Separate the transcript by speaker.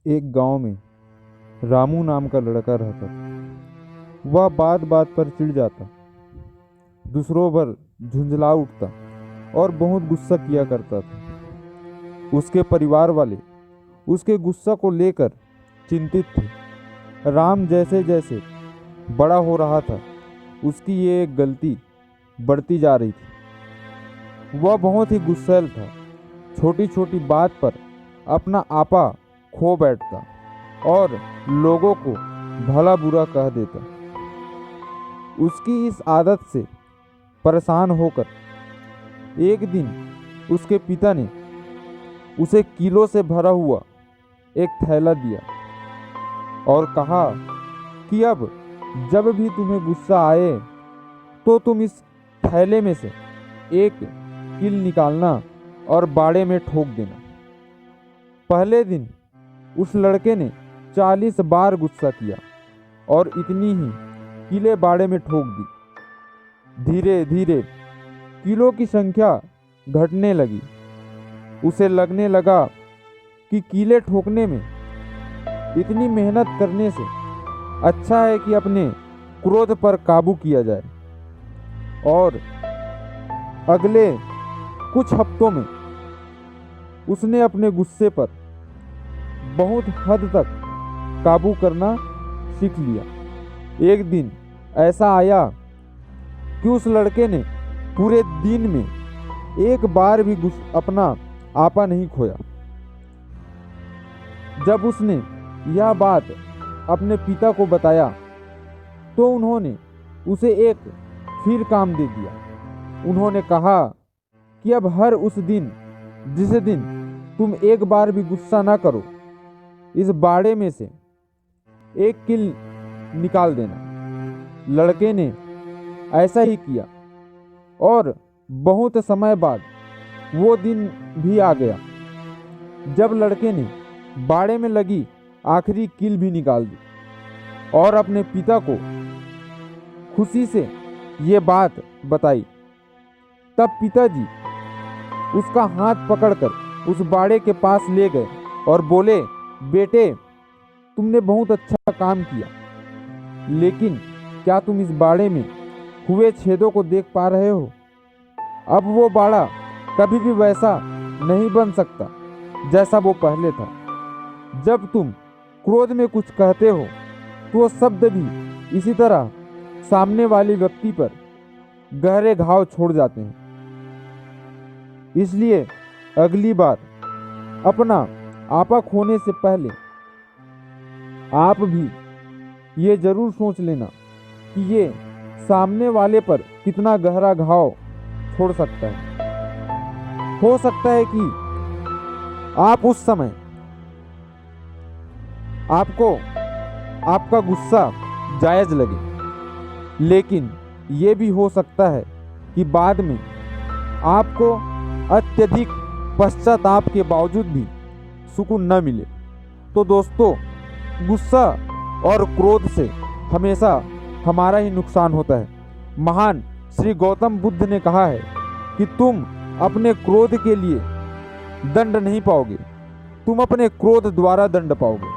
Speaker 1: एक गांव में रामू नाम का लड़का रहता था। वह बात बात पर चिढ़ जाता, दूसरों पर झुंझला उठता और बहुत गुस्सा किया करता था। उसके परिवार वाले उसके गुस्सा को लेकर चिंतित थे। राम जैसे जैसे बड़ा हो रहा था, उसकी ये एक गलती बढ़ती जा रही थी। वह बहुत ही गुस्सैल था। छोटी छोटी बात पर अपना आपा खो बैठता और लोगों को भला बुरा कह देता। उसकी इस आदत से परेशान होकर एक दिन उसके पिता ने उसे किलो से भरा हुआ एक थैला दिया और कहा कि अब जब भी तुम्हें गुस्सा आए तो तुम इस थैले में से एक कील निकालना और बाड़े में ठोक देना। पहले दिन उस लड़के ने 40 बार गुस्सा किया और इतनी ही कीलें बाड़े में ठोक दी। धीरे धीरे कीलों की संख्या घटने लगी। उसे लगने लगा कि कीलें ठोकने में इतनी मेहनत करने से अच्छा है कि अपने क्रोध पर काबू किया जाए। और अगले कुछ हफ्तों में उसने अपने गुस्से पर बहुत हद तक काबू करना सीख लिया। एक दिन ऐसा आया कि उस लड़के ने पूरे दिन में एक बार भी अपना आपा नहीं खोया। जब उसने यह बात अपने पिता को बताया तो उन्होंने उसे एक फिर काम दे दिया। उन्होंने कहा कि अब हर उस दिन जिस दिन तुम एक बार भी गुस्सा ना करो, इस बाड़े में से एक कील निकाल देना। लड़के ने ऐसा ही किया और बहुत समय बाद वो दिन भी आ गया जब लड़के ने बाड़े में लगी आखिरी कील भी निकाल दी और अपने पिता को खुशी से ये बात बताई। तब पिताजी उसका हाथ पकड़कर उस बाड़े के पास ले गए और बोले, बेटे, तुमने बहुत अच्छा काम किया, लेकिन क्या तुम इस बाड़े में हुए छेदों को देख पा रहे हो? अब वो बाड़ा कभी भी वैसा नहीं बन सकता जैसा वो पहले था। जब तुम क्रोध में कुछ कहते हो तो वो शब्द भी इसी तरह सामने वाले व्यक्ति पर गहरे घाव छोड़ जाते हैं। इसलिए अगली बार अपना आपा खोने से पहले आप भी ये जरूर सोच लेना कि ये सामने वाले पर कितना गहरा घाव छोड़ सकता है। हो सकता है कि आप उस समय आपको आपका गुस्सा जायज लगे, लेकिन ये भी हो सकता है कि बाद में आपको अत्यधिक पश्चाताप के बावजूद भी सुकून न मिले। तो दोस्तों, गुस्सा और क्रोध से हमेशा हमारा ही नुकसान होता है। महान श्री गौतम बुद्ध ने कहा है कि तुम अपने क्रोध के लिए दंड नहीं पाओगे, तुम अपने क्रोध द्वारा दंड पाओगे।